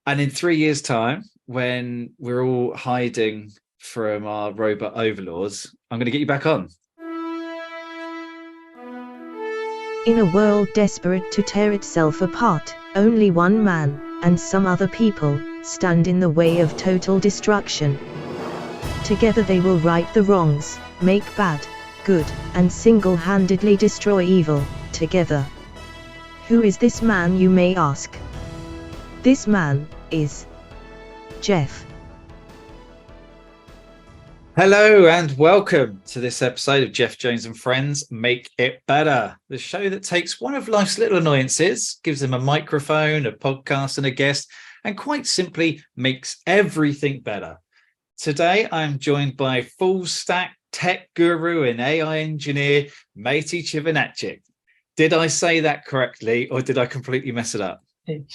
And in 3 years' time, when we're all hiding from our robot overlords, I'm going to get you back on. In a world desperate to tear itself apart, only one man, and some other people, stand in the way of total destruction. Together they will right the wrongs, make bad, good, and single-handedly destroy evil, together. Who is this man, you may ask? This man is Geoff. Hello and welcome to this episode of Geoff Jones and Friends, Make It Better, the show that takes one of life's little annoyances, gives them a microphone, a podcast and a guest, and quite simply makes everything better. Today, I'm joined by full-stack tech guru and AI engineer, Mayt. Did I say that correctly, or did I completely mess it up? Okay.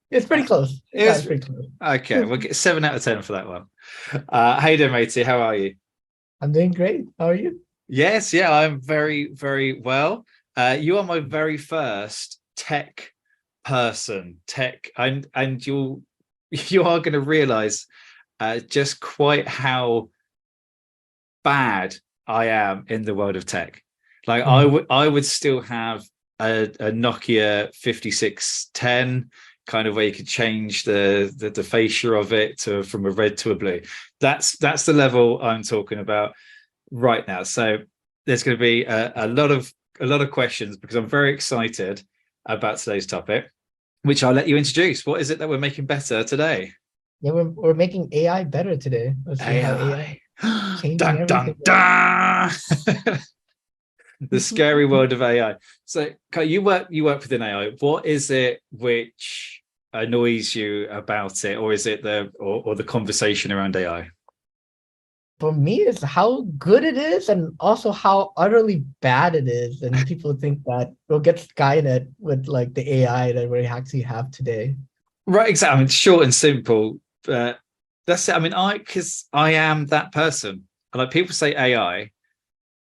It's pretty close. It's pretty close. Okay, we'll get 7 out of 10 for that one. Hey there, matey. How are you? I'm doing great. How are you? Yes, yeah, I'm very, very well. You are my very first tech person, and you are going to realize just quite how bad I am in the world of tech. Like I would still have a Nokia 5610 kind of where you could change the fascia of it from a red to a blue. That's the level I'm talking about right now. So there's going to be a lot of questions because I'm very excited about today's topic, which I'll let you introduce. What is it that we're making better today? Yeah, we're making AI better today. Let's see how AI changing dun, everything. dun, dun. The scary world of AI. So you work within AI. What is it which annoys you about it, or is it the conversation around AI? For me, it's how good it is and also how utterly bad it is. And people think that we'll get Skynet with like the AI that we actually have today. Right, exactly. I mean, short and simple. But that's it. I mean, because I am that person. Like people say AI,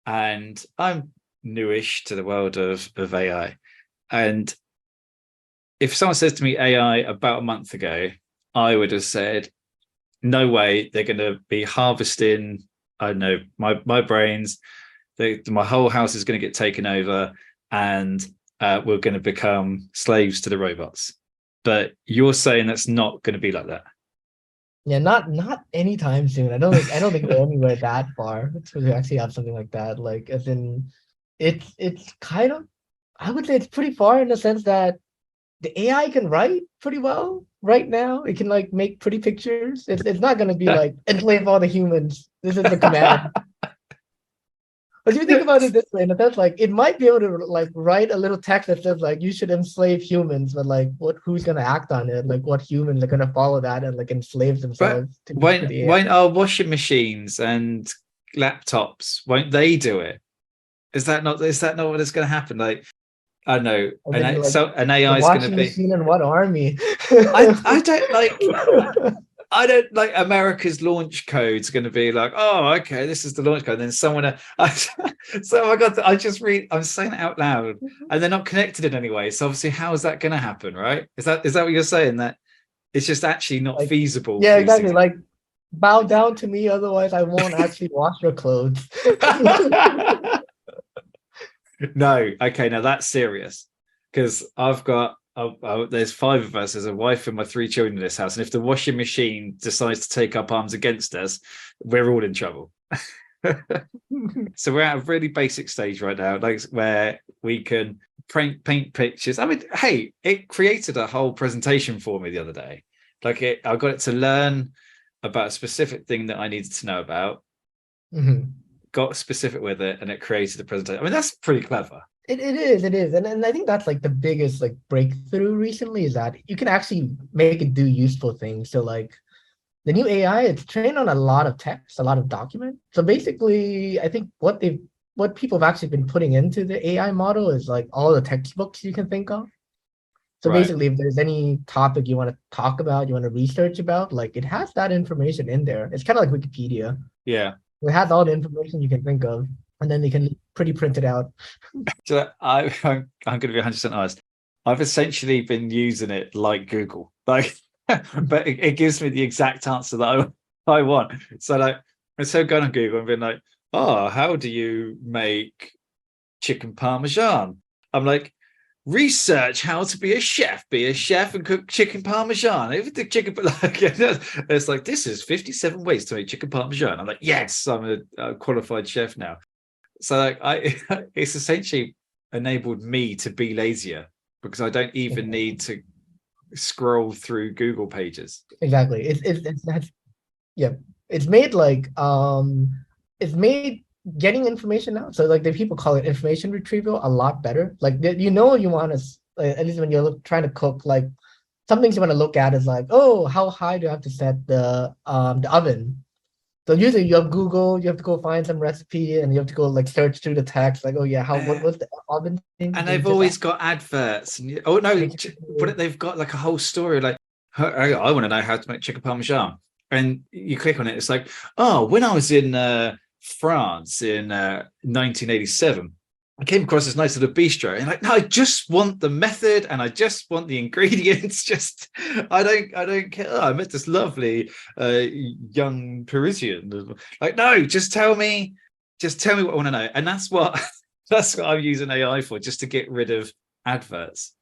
and I'm newish to the world of AI. And if someone says to me AI about a month ago, I would have said, no way, they're going to be harvesting, I don't know, my brains. My whole house is going to get taken over and we're going to become slaves to the robots. But you're saying that's not going to be like that. Yeah, not anytime soon. I don't think we're anywhere that far to actually have something like that. Like as in it's kind of, I would say it's pretty far in the sense that the AI can write pretty well right now. It can like make pretty pictures. It's not going to be like enslave all the humans. This is the command. But if you think about it this way, in a sense, like it might be able to like write a little text that says like you should enslave humans, but like who's going to act on it? Like what humans are going to follow that and like enslave themselves to the AI? Won't our washing machines and laptops, won't they do it? Is that not what is going to happen? Like, I don't know. An AI is going to be machine and what army? I don't like America's launch code's going to be like, oh, okay, this is the launch code. And then someone, so I got, I just read, I'm saying it out loud, and they're not connected in any way. So obviously, how is that going to happen, right? Is that what you're saying? That it's just actually not like, feasible. Yeah, exactly. Like, bow down to me, otherwise I won't actually wash your clothes. No, okay, now that's serious because I've got there's 5 of us. There's a wife and my 3 children in this house, and if the washing machine decides to take up arms against us, we're all in trouble. So we're at a really basic stage right now, like where we can paint pictures. I mean, hey, it created a whole presentation for me the other day. Like I got it to learn about a specific thing that I needed to know about. Mm-hmm. Got specific with it, and it created a presentation. I mean, that's pretty clever. It is, and I think that's like the biggest like breakthrough recently is that you can actually make it do useful things. So like the new AI, it's trained on a lot of text, a lot of document. So basically, I think what people have actually been putting into the AI model is like all the textbooks you can think of. So basically, if there's any topic you want to talk about, you want to research about, like it has that information in there. It's kind of like Wikipedia. Yeah. It has all the information you can think of, and then they can pretty print it out. So I'm going to be 100% honest. I've essentially been using it like Google, like, but it gives me the exact answer that I want. So like, instead of going on Google and being like, oh, how do you make chicken parmesan? I'm like, research how to be a chef and cook chicken parmesan. If the chicken, like, it's like, this is 57 ways to make chicken parmesan. I'm like, yes, I'm a qualified chef now. So like, it's essentially enabled me to be lazier because I don't even need to scroll through Google pages. Exactly. It's that's yeah. It's made like it's made getting information out. So like the people call it information retrieval a lot better. Like you know you want to at least when you're trying to cook, like some things you want to look at is like, oh, how high do I have to set the oven? So usually you have Google, you have to go find some recipe and you have to go like search through the text, like, oh yeah, what's the oven thing? And they've always got adverts. And oh no, but they've got like a whole story. Like, I want to know how to make chicken parmesan, and you click on it. It's like, oh, when I was in France in 1987, I came across this nice little bistro, and like, no, I just want the method and I just want the ingredients. Just I don't care. Oh, I met this lovely young Parisian. Like, no, just tell me what I want to know. And that's what I'm using AI for, just to get rid of adverts.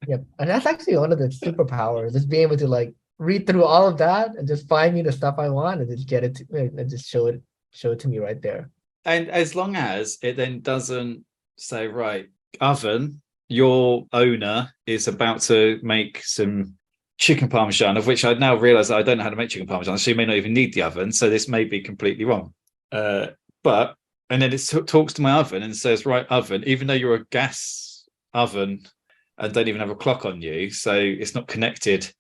Yep. And that's actually one of the superpowers, is being able to like read through all of that and just find me the stuff I want and just get it and just show it to me right there. And as long as it then doesn't say, right, oven, your owner is about to make some chicken parmesan, of which I now realize that I don't know how to make chicken parmesan, so you may not even need the oven, so this may be completely wrong. But and then it talks to my oven and says, right, oven, even though you're a gas oven and don't even have a clock on you, so it's not connected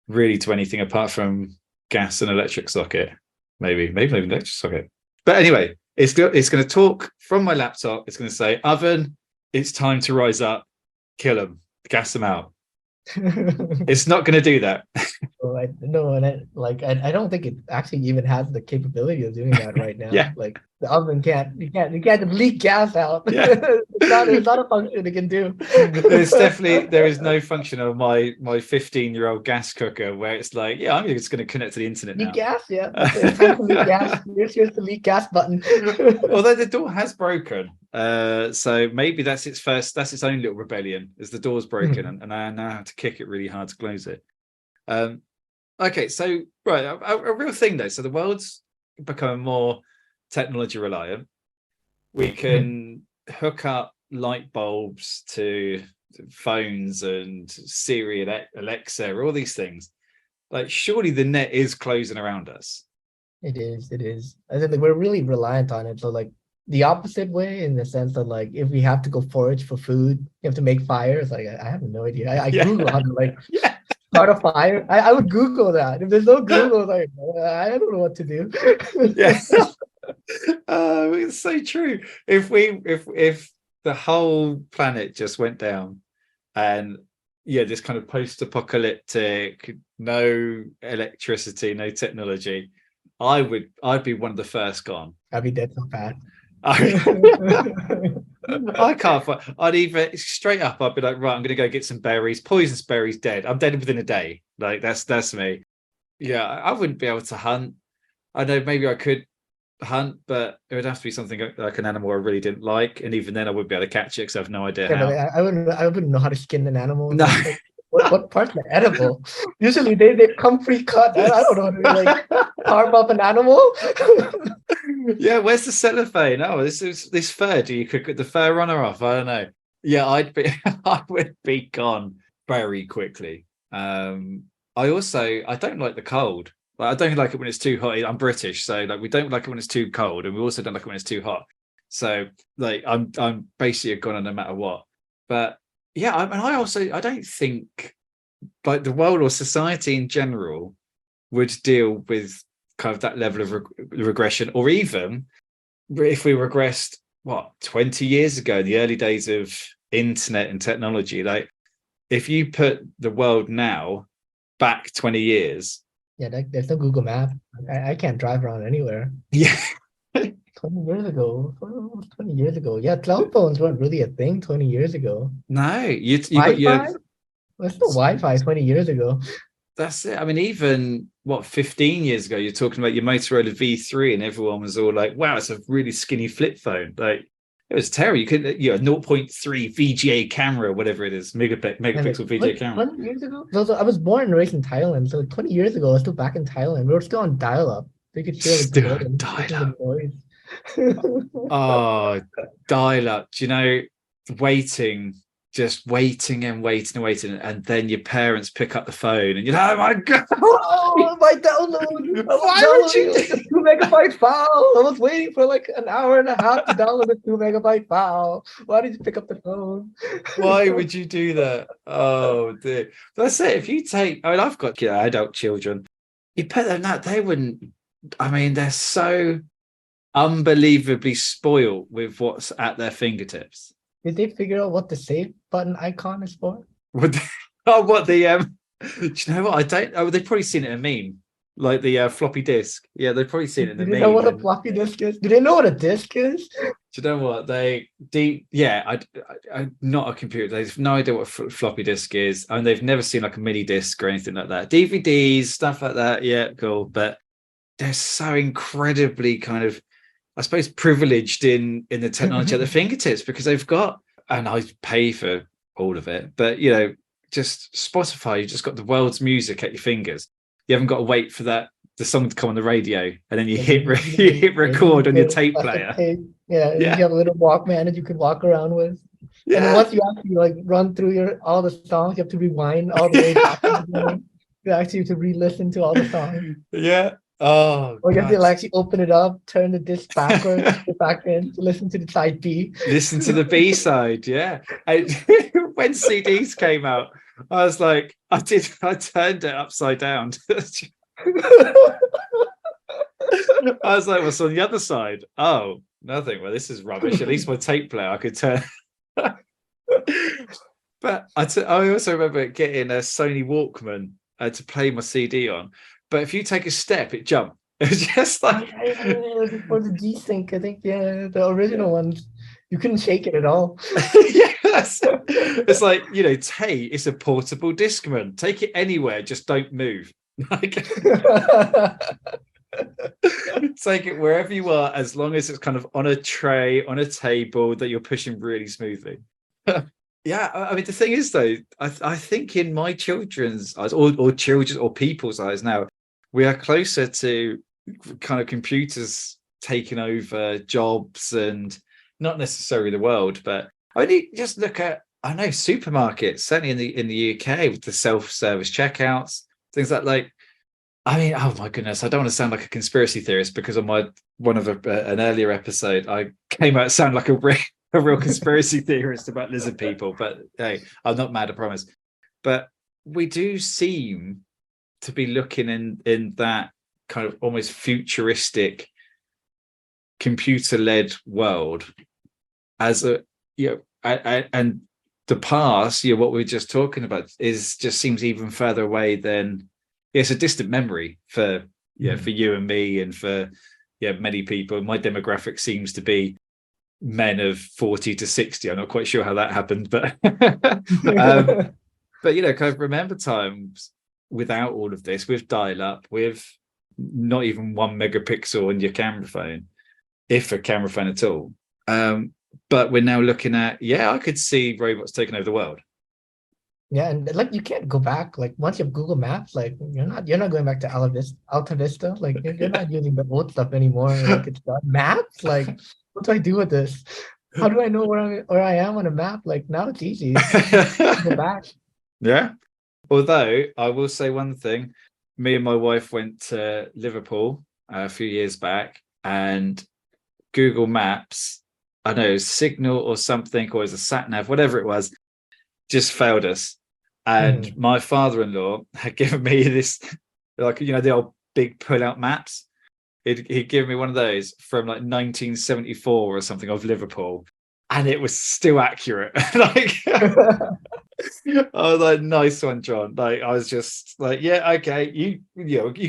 really to anything apart from gas and electric socket, maybe not even electric socket. But anyway, it's going to talk from my laptop. It's going to say, oven, it's time to rise up, kill them, gas them out. It's not going to do that. No, and I don't think it actually even has the capability of doing that right now. Yeah. Like the oven can't leak gas out. Yeah. it's not a function it can do. There is no function of my 15-year-old gas cooker where it's like, yeah, I'm just going to connect to the internet now. Leak gas, yeah. It's time to leak gas. Here's the leak gas button. Although the door has broken, so maybe that's its own little rebellion, is the door's broken, and I now have to kick it really hard to close it. Okay, so right, a real thing though. So the world's becoming more technology reliant. We can hook up light bulbs to phones and Siri and Alexa, all these things. Like, surely the net is closing around us. It is. I think we're really reliant on it. So like the opposite way, in the sense that like if we have to go forage for food, you have to make fires. Like I have no idea. I Google how to like start a fire. I would Google that. If there's no Google, like I don't know what to do. Yeah. It's so true. If the whole planet just went down, and this kind of post-apocalyptic, no electricity, no technology, I'd be one of the first gone. I'd be dead so fast. I can't find. I'd either straight up, I'd be like, right, I'm gonna go get some berries. Poisonous berries, dead. I'm dead within a day. Like that's me. Yeah, I wouldn't be able to hunt. I know maybe I could hunt, but it would have to be something like an animal I really didn't like, and even then I wouldn't be able to catch it because I have no idea how. I wouldn't know how to skin an animal. No. Like, what parts are edible? Usually they come pre-cut. I don't know how to like carve up an animal. Yeah, where's the cellophane? Oh, this fur. Do you cook the fur runner off? I don't know. Yeah, I would be gone very quickly. I don't like the cold. Like, I don't like it when it's too hot. I'm British, so like we don't like it when it's too cold, and we also don't like it when it's too hot. So like I'm basically a goner no matter what. But yeah, I don't think like the world or society in general would deal with kind of that level of regression, or even if we regressed 20 years ago, in the early days of internet and technology. Like if you put the world now back 20 years. Yeah, there's no Google Map. I can't drive around anywhere. Yeah. 20 years ago. 20 years ago. Yeah, cell phones weren't really a thing 20 years ago. No, you got It's still Wi-Fi 20 years ago. That's it. I mean, even what 15 years ago, you're talking about your Motorola V3, and everyone was all like, "Wow, it's a really skinny flip phone." Like it was terrible. You could, 0.3 VGA camera, whatever it is, And like megapixel VGA camera. 20 years ago? So I was born and raised in Thailand. So like 20 years ago, I was still back in Thailand. We were still on dial-up. So you could hear like the Still modem, listen to dial-up. the noise. Oh, dial-up. Do you know, waiting, just waiting and waiting and waiting, and then your parents pick up the phone, and you're like, "Oh my god, Oh, my download! I was why would you downloading like a 2 megabyte file. I was waiting for like an hour and a half to download a 2 megabyte file. Why did you pick up the phone? Why would you do that?" Oh dear. That's it. If you take, I mean, I've got adult children. You put them that, they wouldn't. I mean, they're so unbelievably spoiled with what's at their fingertips. Did they figure out what the save button icon is for? Would they, oh, what the do you know what? I don't. Oh, they've probably seen it in a meme, like the floppy disk. Yeah, they've probably seen it in Do a they know meme. what a And floppy disk is? Do they know what a disk is? do you know what they deep? Yeah, I'm not a computer. They've no idea what a floppy disk is, and they've never seen like a mini disc or anything like that. DVDs, stuff like that. Yeah, cool. But they're so incredibly kind of, I suppose, privileged in the technology at their fingertips, because they've got, and I pay for all of it, but just Spotify, you just got the world's music at your fingers. You haven't got to wait for the song to come on the radio, and then you you hit record on your tape player. Yeah, Yeah, you have a little Walkman that you can walk around with. And then yeah, once you actually like run through all the songs, you have to rewind all the way back to the beginning. You actually have to re-listen to all the songs. yeah. Oh Or you have to god. like, actually open it up, turn the disc backwards, put back in to listen to the side B. Listen to the B side, yeah. When CDs came out, I was like, I turned it upside down. I was like, what's on the other side? Oh, nothing. Well, this is rubbish. At least my tape player I could turn. But I also remember getting a Sony Walkman to play my CD on. But if you take a step, it jumped. It was just like, For the G-Sync, I think, yeah, the original ones, you couldn't shake it at all. yes. It's like, Tay, it's a portable Discman. Take it anywhere, just don't move. Like, take it wherever you are, as long as it's kind of on a tray, on a table that you're pushing really smoothly. Yeah, I mean, the thing is, though, I think in my children's eyes, or children's or people's eyes now, we are closer to kind of computers taking over jobs, and not necessarily the world, but only just look at, I know, supermarkets, certainly in the UK, with the self-service checkouts, things like. I mean, oh my goodness, I don't want to sound like a conspiracy theorist, because on one of an earlier episode, I came out sound like a real conspiracy theorist about lizard people. But hey, I'm not mad, I promise. But we do seem to be looking in that kind of almost futuristic computer-led world as and the past, what we we're just talking about just seems even further away than. It's a distant memory for you and me, and for many people. My demographic seems to be men of 40 to 60. I'm not quite sure how that happened, but but kind of remember times without all of this, with dial-up, with not even 1 megapixel on your camera phone, if a camera phone at all. But we're now looking at, I could see robots taking over the world. Yeah, and like you can't go back. Like once you have Google Maps, like you're not going back to Alta Vista. Like you're not using the old stuff anymore. Like it's done. Maps. Like what do I do with this? How do I know where I am on a map? Like now it's easy. Go back. Yeah. Although I will say one thing, me and my wife went to Liverpool a few years back, and Google Maps, I know, Signal or something, or as a sat nav, whatever it was, just failed us. And my father-in-law had given me this, like, the old big pull-out maps. He'd given me one of those from like 1974 or something of Liverpool, and it was still accurate. Like, I was like, nice one, John. Like, I was just like, yeah, okay. You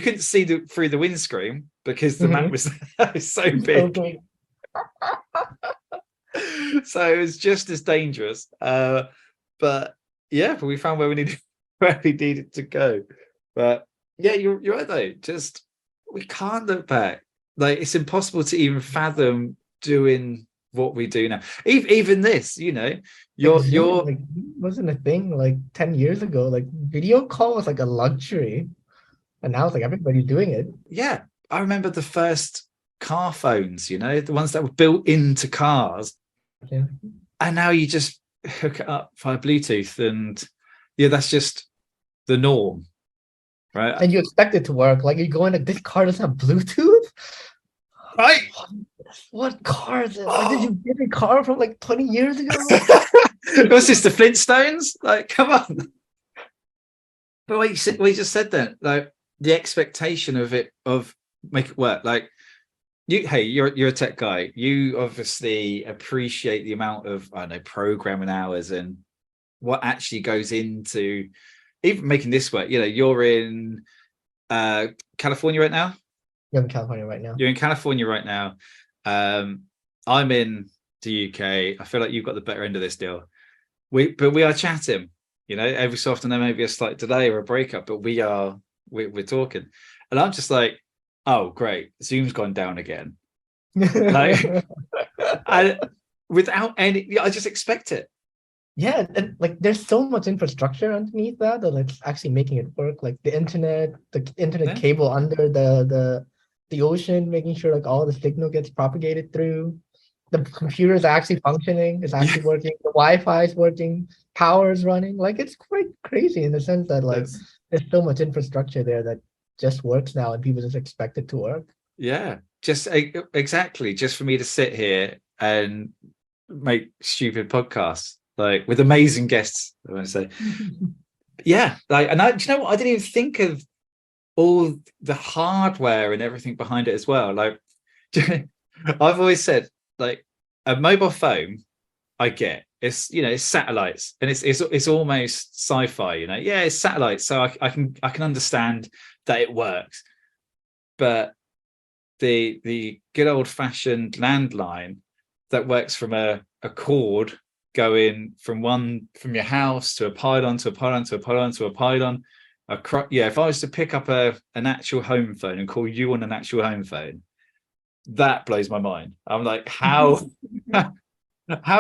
couldn't see through the windscreen because the map was so big. Okay. So it was just as dangerous. But yeah, but we found where we needed where we needed to go. But yeah, you're right though. Just we can't look back. Like it's impossible to even fathom doing what we do now. Even this, Like you're Zoom, you're like wasn't a thing like 10 years ago. Like video call was like a luxury. And now it's like everybody's doing it. yeah. I remember the first car phones, the ones that were built into cars, Yeah. and now you just hook it up via Bluetooth, and yeah, that's just the norm, right? And you expect it to work. Like you go in, like this car doesn't have Bluetooth. Right. What car is it? Like, did you get a car from like 20 years ago? Was this the Flintstones? Like, come on. But what you just said then, like the expectation of make it work. Like you're a tech guy. You obviously appreciate the amount of, I don't know, programming hours and what actually goes into even making this work. You're in California right now. You're in California right now. You're in California right now. I'm in the UK. I feel like you've got the better end of this deal. But we are chatting. Every so often there may be a slight delay or a breakup, but we're talking, and I'm just like, oh great, Zoom's gone down again. Like, without any, I just expect it. Yeah, and like there's so much infrastructure underneath that it's actually making it work. Like the internet Yeah. cable under the ocean, making sure like all the signal gets propagated through. The computer is actually functioning, it's actually working, the Wi-Fi is working, power is running. Like it's quite crazy in the sense that like there's so much infrastructure there that just works now and people just expect it to work. Yeah, just exactly. Just for me to sit here and make stupid podcasts, like with amazing guests, I want to say. Yeah, like, and do you know what? I didn't even think of all the hardware and everything behind it as well. Like, I've always said, like, a mobile phone, I get it's satellites, and it's almost sci-fi. Yeah, it's satellites, so I can understand that it works, but the good old fashioned landline that works from a cord going from your house to a pylon to a pylon to a pylon to a pylon. If I was to pick up an actual home phone and call you on an actual home phone, that blows my mind. I'm like, how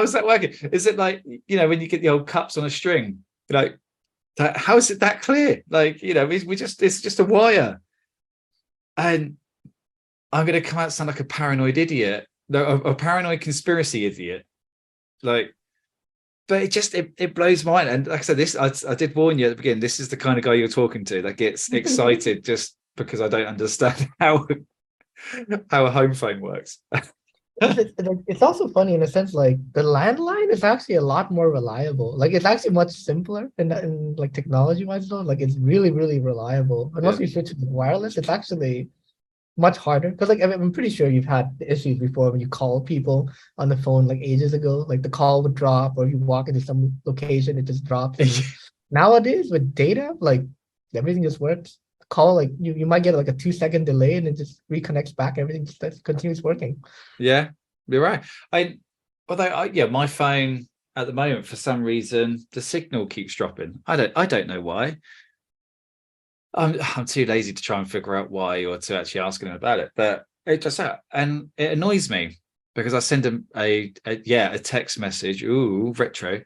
is that working? Is it like, when you get the old cups on a string, like that? How is it that clear? Like, it's just a wire. And I'm going to come out sound like a paranoid idiot, a paranoid conspiracy idiot. Like, but it blows my mind. And like I said, this I did warn you at the beginning. This is the kind of guy you're talking to that gets excited just because I don't understand how a home phone works. It's also funny in a sense, like the landline is actually a lot more reliable. Like it's actually much simpler in like technology wise though. Like it's really, really reliable. And once you switch to wireless, it's actually much harder. Because like I'm pretty sure you've had issues before when you call people on the phone like ages ago. Like the call would drop, or you walk into some location, it just drops. Nowadays with data, like everything just works. Call, like you might get like a 2-second delay and it just reconnects back. Everything just continues working. Yeah, you're right. My phone at the moment, for some reason, the signal keeps dropping. I don't know why. I'm too lazy to try and figure out why or to actually ask them about it. But it just and it annoys me because I send them a text message. Ooh, retro,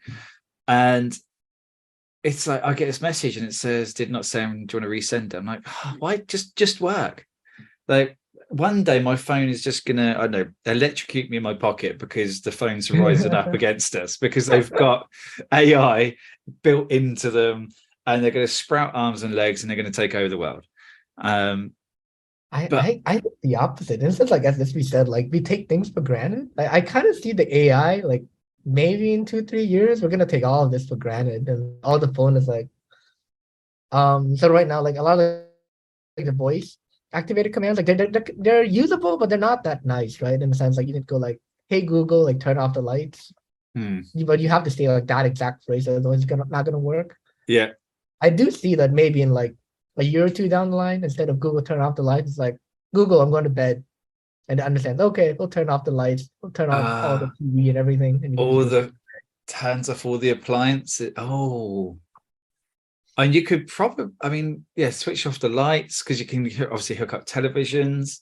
and it's like I get this message and it says did not send. Do you want to resend it? I'm like, oh, why? Just work. Like one day my phone is just gonna, I don't know, electrocute me in my pocket because the phones are rising up against us because they've got AI built into them and they're going to sprout arms and legs and they're going to take over the world. I think the opposite. In a sense, like as we said, like we take things for granted. I kind of see the AI like maybe in 2-3 years we're gonna take all of this for granted and all the phone is like so right now like a lot of like the voice activated commands like they're usable but they're not that nice, right? In the sense like you didn't go like, hey Google, like turn off the lights. But you have to say like that exact phrase, otherwise it's not gonna work. Yeah, I do see that maybe in like a year or two down the line, instead of Google turn off the lights, it's like Google, I'm going to bed. And it understands, okay, we'll turn off the lights, we'll turn off all the TV and everything. And turns off all the appliances. Oh, and you could probably, I mean, yeah, switch off the lights because you can obviously hook up televisions.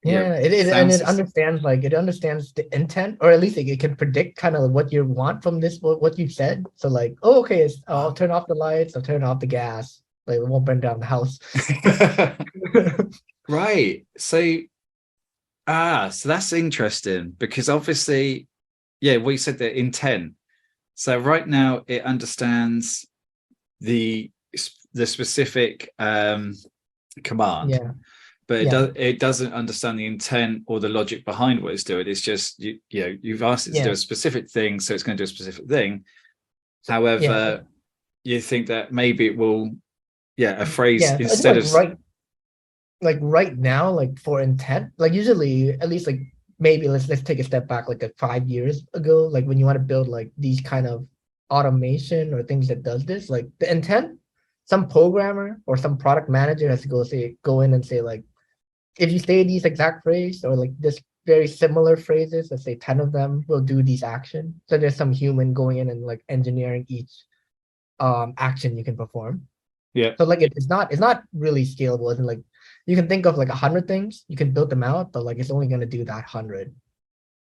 Yeah, and it understands it understands the intent, or at least it can predict kind of what you want from this, what you said. So like, oh, okay, I'll turn off the lights, I'll turn off the gas, like it won't burn down the house. Right. So so that's interesting because obviously, yeah, we said the intent. So right now it understands the specific command. Yeah. But it doesn't understand the intent or the logic behind what it's doing. It's just you've asked it to do a specific thing, so it's going to do a specific thing. However, you think that maybe it will, a phrase instead of right now, like for intent, like usually at least like maybe let's take a step back like 5 years ago, like when you want to build like these kind of automation or things that does this, like the intent, some programmer or some product manager has to go in and say like, if you say these exact phrase or like this very similar phrases, let's say 10 of them will do these action. So there's some human going in and like engineering each action you can perform. Yeah. So like it's not really scalable. It's like you can think of like 100 things, you can build them out, but like it's only gonna do that 100.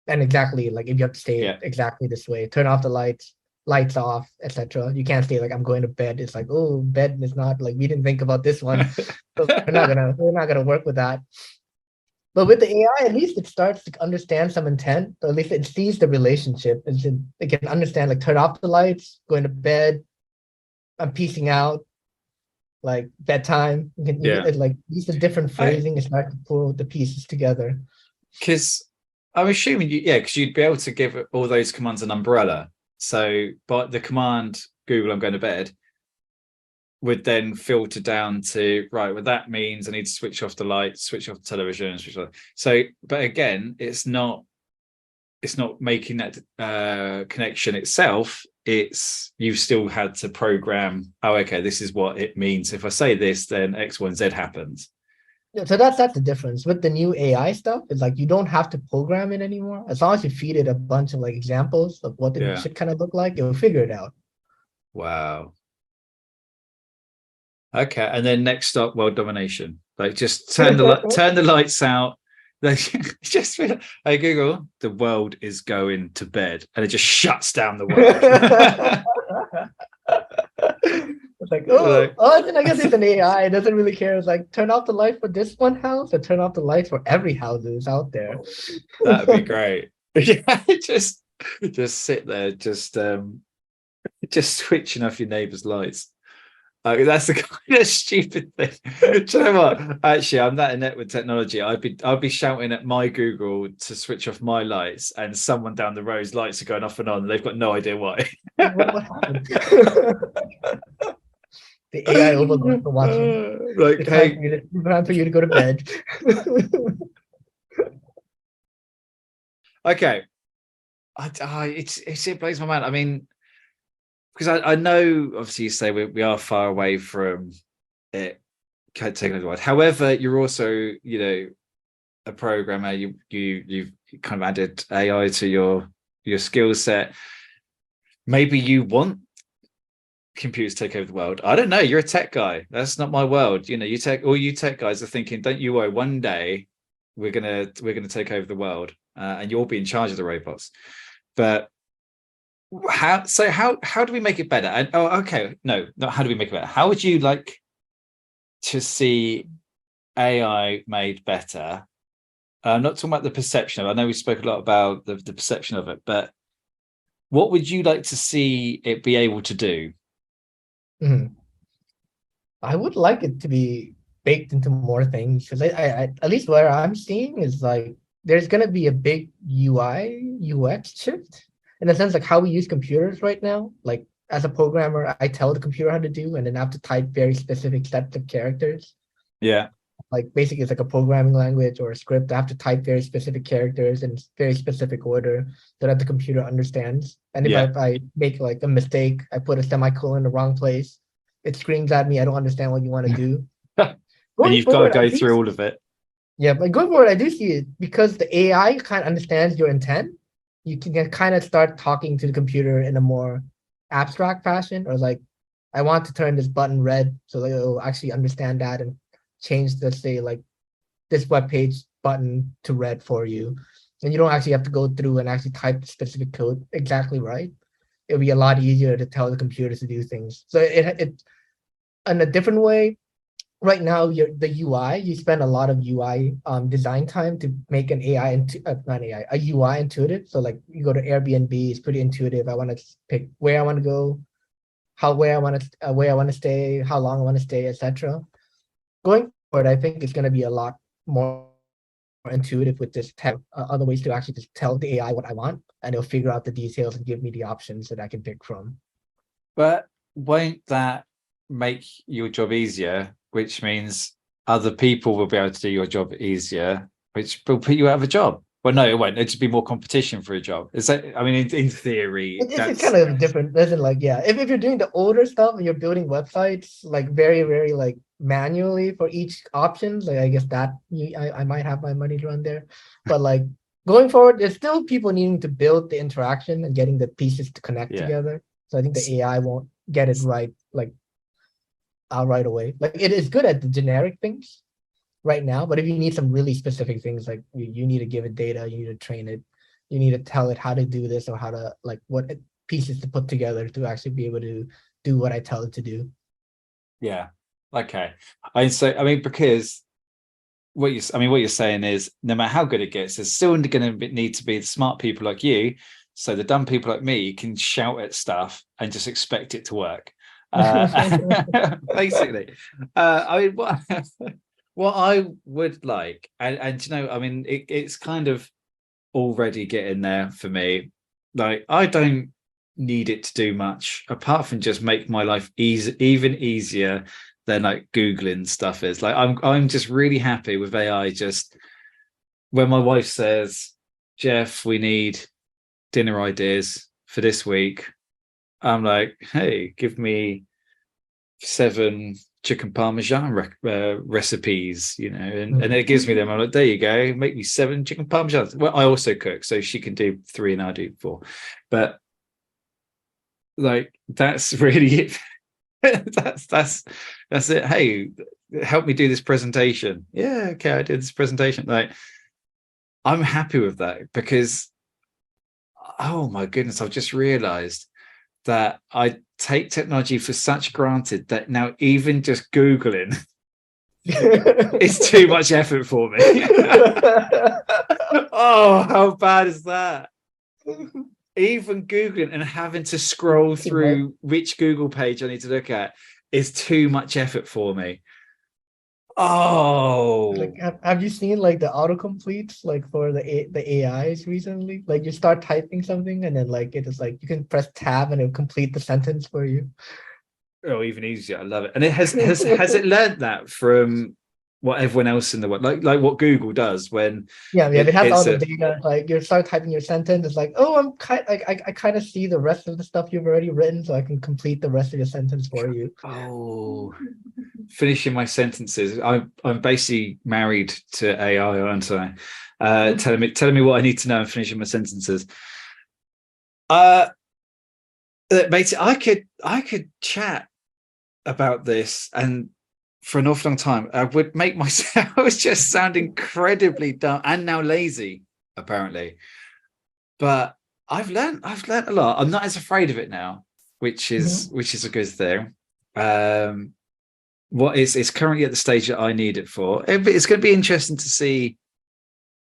And exactly like if you have to stay exactly this way, turn off the lights off, etc. You can't say like I'm going to bed. It's like, oh, bed is not like we didn't think about this one. So we're not gonna work with that. But with the AI, at least it starts to understand some intent, or at least it sees the relationship and it can understand like turn off the lights, going to bed, I'm piecing out, like bedtime. You can like use the different phrasing and start to pull the pieces together. Because I'm assuming because you'd be able to give all those commands an umbrella. So, but the command Google, I'm going to bed, would then filter down to right. Well, that means I need to switch off the lights, switch off the television, switch off. So, but again, it's not making that connection itself. It's you've still had to program. Oh, okay, this is what it means. If I say this, then X, Y, and Z happens. Yeah, so that's the difference with the new AI stuff. It's like you don't have to program it anymore. As long as you feed it a bunch of like examples of what it should kind of look like, it'll figure it out. Wow. Okay, and then next up, world domination. Like just turn the lights out. Just hey Google, the world is going to bed, and it just shuts down the world. It's like, then I guess it's an AI. It doesn't really care. It's like turn off the light for this one house or turn off the lights for every house out there. That'd be great. Yeah, just sit there, just switching off your neighbor's lights. That's the kind of stupid thing. Do you know what? Actually, I'm that inept with technology. I'd be shouting at my Google to switch off my lights, and someone down the road's lights are going off and on. And they've got no idea why. What happened? The AI overlord for watching. Like, hey, time for you to go to bed. Okay, it blows my mind. I mean, because I know obviously you say we are far away from it taking over the world. However, you're also a programmer. You've kind of added AI to your skill set. Maybe you want computers to take over the world. I don't know. You're a tech guy. That's not my world. You tech guys are thinking, don't you worry, one day we're gonna take over the world, and you'll be in charge of the robots. But how do we make it better? And not how do we make it better? How would you like to see AI made better? I'm not talking about the perception of it. I know we spoke a lot about the perception of it, but what would you like to see it be able to do? Mm-hmm. I would like it to be baked into more things, because I at least where I'm seeing is like there's gonna be a big UI UX shift in the sense like how we use computers right now. Like as a programmer, I tell the computer how to do, and then I have to type very specific sets of characters. Yeah. Like basically it's like a programming language or a script. I have to type very specific characters in very specific order so that the computer understands. And if I make like a mistake, I put a semicolon in the wrong place, it screams at me, I don't understand what you want to do. And you've got to go through all of it. Yeah, but going forward, I do see it because the AI kind of understands your intent. you can kind of start talking to the computer in a more abstract fashion, or like, I want to turn this button red, so that it'll actually understand that and change, let's say, like this web page button to red for you. And you don't actually have to go through and actually type the specific code exactly right. It'll be a lot easier to tell the computer to do things. So it in a different way. Right now, the UI, you spend a lot of UI design time to make an AI into not AI, a UI intuitive. So like you go to Airbnb, it's pretty intuitive. I want to pick where I want to go, where I want to stay, how long I want to stay, etc. Going forward, I think it's going to be a lot more intuitive with this other ways to actually just tell the AI what I want, and it'll figure out the details and give me the options that I can pick from. But won't that make your job easier, which means other people will be able to do your job easier, which will put you out of a job? Well, no, it won't. It'll just be more competition for a job. Is that, I mean, in theory, It's kind of different. Doesn't like, yeah. If you're doing the older stuff and you're building websites like very, very like manually for each option, like I guess that I might have my money to run there. But like going forward, there's still people needing to build the interaction and getting the pieces to connect yeah. together. So I think the AI won't get it right like right away. Like it is good at the generic things right now, but if you need some really specific things, like you need to give it data, you need to train it, you need to tell it how to do this or how to like what pieces to put together to actually be able to do what I tell it to do. Yeah. Okay. I mean, because what you're saying is no matter how good it gets, there's still going to need to be smart people like you. So the dumb people like me can shout at stuff and just expect it to work. Basically, I mean, what I would like, and you know, I mean, it's kind of already getting there for me. Like, I don't need it to do much apart from just make my life even easier than like Googling stuff is. Like, I'm just really happy with AI. Just when my wife says, Geoff, we need dinner ideas for this week, I'm like, hey, give me 7 chicken parmesan recipes, you know, and it gives me them. I'm like, there you go, make me 7 chicken parmesans. Well, I also cook, so she can do 3 and I do 4. But like, that's really it. that's it. Hey, help me do this presentation. Yeah, okay, I did this presentation. Like, I'm happy with that because, oh my goodness, I've just realized that I take technology for such granted that now even just Googling is too much effort for me. Oh, how bad is that? Even Googling and having to scroll through which Google page I need to look at is too much effort for me. Oh, like have you seen like the autocompletes like for the AIs recently? Like you start typing something and then like it is like you can press tab and it'll complete the sentence for you. oh, even easier. I love it. And it has it learned that from what everyone else in the world, like what Google does when Yeah, it has all it's the data. Like you start typing your sentence, it's like, oh, I'm kind like I kind of see the rest of the stuff you've already written, so I can complete the rest of your sentence for you. oh, finishing my sentences. I'm basically married to AI, aren't I? Telling me what I need to know and finishing my sentences. Basically, I could chat about this and for an awful long time. I would make myself I was just sound incredibly dumb and now lazy, apparently. But I've learned a lot. I'm not as afraid of it now, which is a good thing. What is it's currently at the stage that I need it for. It's going to be interesting to see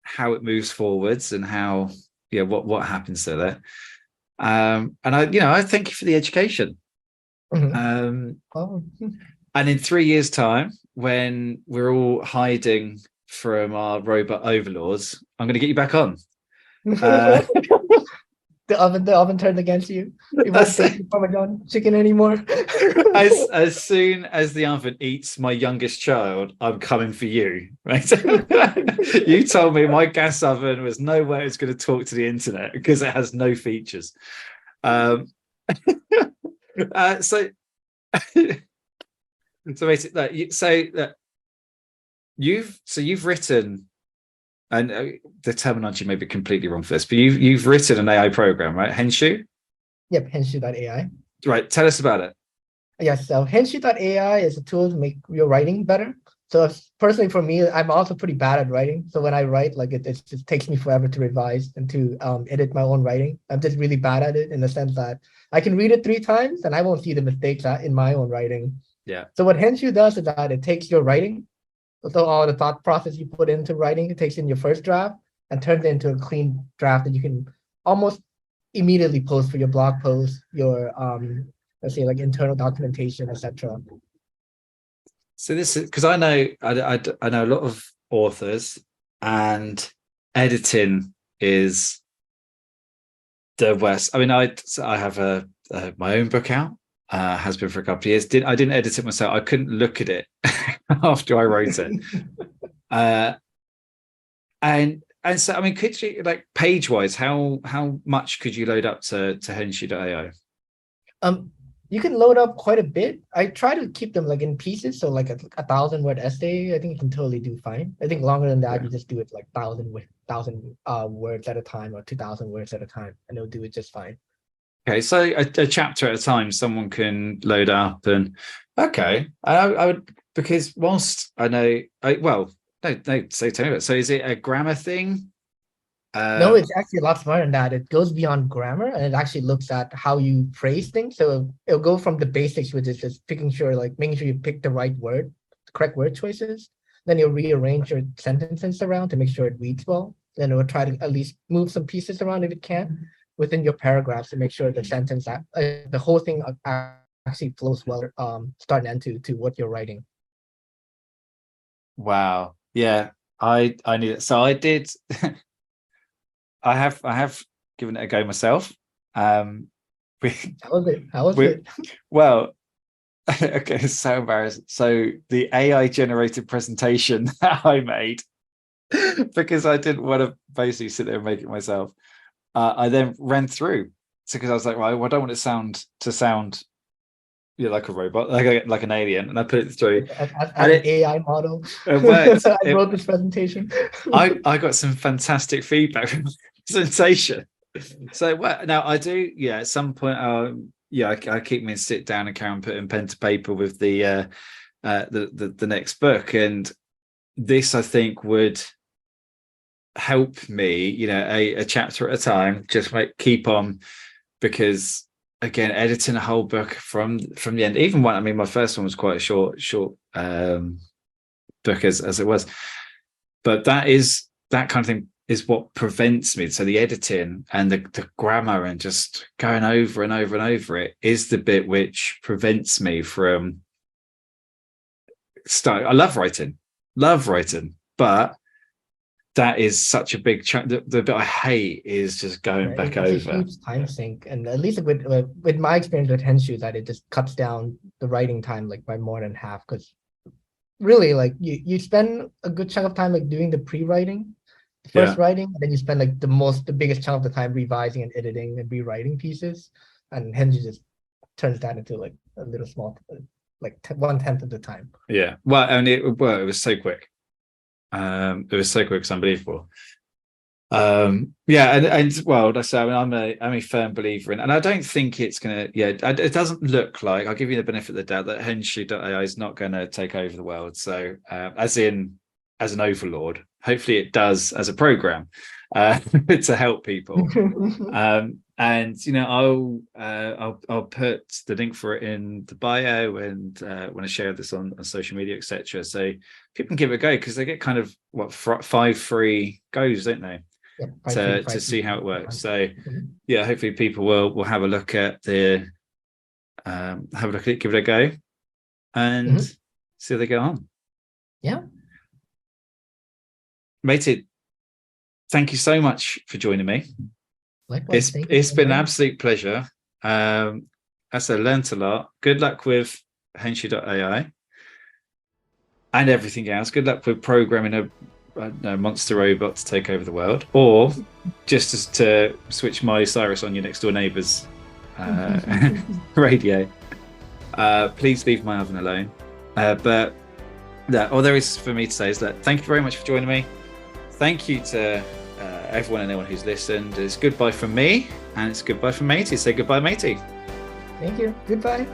how it moves forwards and how what happens to that. And I thank you for the education. Oh. And in 3 years' time, when we're all hiding from our robot overlords, I'm going to get you back on. The oven turned against you. You won't take Parmesan chicken anymore. as soon as the oven eats my youngest child, I'm coming for you. Right? You told me my gas oven was no way it's going to talk to the internet because it has no features. So basically, you've written and the terminology may be completely wrong for this, but you've written an AI program, right? Henshu? Yep, Henshu.ai. Right. Tell us about it. Yes, so Henshu.ai is a tool to make your writing better. So personally for me, I'm also pretty bad at writing. So when I write, like it just takes me forever to revise and to edit my own writing. I'm just really bad at it in the sense that I can read it 3 times and I won't see the mistakes in my own writing. Yeah. So what Henshu does is that it takes your writing, so all the thought process you put into writing, it takes in your first draft and turns it into a clean draft that you can almost immediately post for your blog post, your let's say like internal documentation, etc. So this is because I know a lot of authors, and editing is the worst. I mean, I have my own book out, has been for a couple of years. I didn't edit it myself. I couldn't look at it after I wrote it. And so I mean, could you, like, page wise, how much could you load up to Henshu.ai? You can load up quite a bit. I try to keep them like in pieces, so like a 1,000-word essay, I think you can totally do fine. I think longer than that, you just do it like 1,000 words at a time or 2,000 words at a time, and it'll do it just fine. Okay, so a chapter at a time, someone can load up, and okay, I would, because whilst I know, no, so tell me about it. So is it a grammar thing? No, it's actually a lot smarter than that. It goes beyond grammar and it actually looks at how you phrase things. So it'll go from the basics, which is just making sure you pick the right word, the correct word choices. Then you'll rearrange your sentences around to make sure it reads well. Then it will try to at least move some pieces around if it can within your paragraphs to make sure the sentence, the whole thing actually flows well, start and end to what you're writing. Wow. Yeah, I knew it. So I did. I have given it a go myself. How was it? Well, okay, it's so embarrassing. So the AI generated presentation that I made, because I didn't want to basically sit there and make it myself, I then ran through. So because I was like, well, I don't want it to sound like a robot, like an alien, and I put it through. As an AI model, it worked. I wrote this presentation. I got some fantastic feedback from the presentation. So now I do, at some point, I keep me and sit down and carry on putting pen to paper with the next book, and this I think would help me, a chapter at a time, just keep on, because again, editing a whole book from the end, even one, I mean, my first one was quite a short book as it was, but that kind of thing is what prevents me. So the editing and the grammar and just going over and over and over it is the bit which prevents me from starting. I love writing, but that is such a big chunk. The bit I hate is just going back over. It's a huge time sink, and at least with my experience with Henshu, that it just cuts down the writing time by more than half. Because really, you spend a good chunk of time doing the pre-writing, the first writing, and then you spend the biggest chunk of the time revising and editing and rewriting pieces. And Henshu just turns that into a little small, 1/10 of the time. Yeah, well, and it was so quick. It was so quick, it's unbelievable. And well, that's, I mean, I'm a firm believer in, and I don't think it's gonna. It doesn't look like, I'll give you the benefit of the doubt, that Henshu.ai is not going to take over the world. So, as an overlord, hopefully it does as a program to help people. And I'll put the link for it in the bio, and when I share this on social media, etc. So people can give it a go, because they get kind of 5 free goes, don't they? Yeah, to see how it works. So hopefully people will have a look at give it a go, and see how they go on. Yeah. Mayt, thank you so much for joining me. Likewise, it's been an absolute pleasure. As I learned a lot. Good luck with Henshu.ai and everything else. Good luck with programming a monster robot to take over the world, or just to switch Miley Cyrus on your next door neighbor's radio. Please leave my oven alone. But all there is for me to say is that thank you very much for joining me. thank you to everyone and anyone who's listened. It's goodbye from me, and it's goodbye from Matey. Say goodbye, Matey. Thank you. Goodbye.